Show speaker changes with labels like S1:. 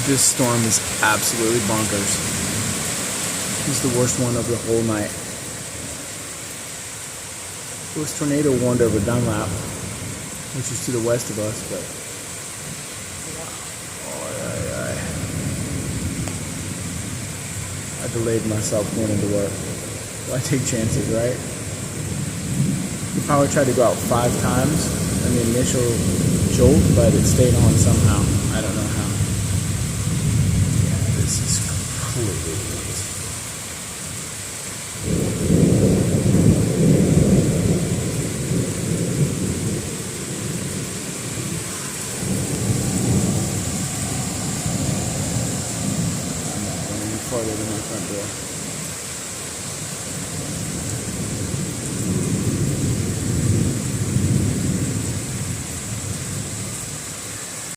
S1: This storm is absolutely bonkers. This is the worst one of the whole night. It was tornado warned over Dunlap, which is to the west of us, but I delayed myself going into work. Well, I take chances, right? The power tried to go out 5 times in the initial jolt, but it stayed on somehow. I don't know how. Yeah, this is completely nuts. I'm not going any farther than my front door.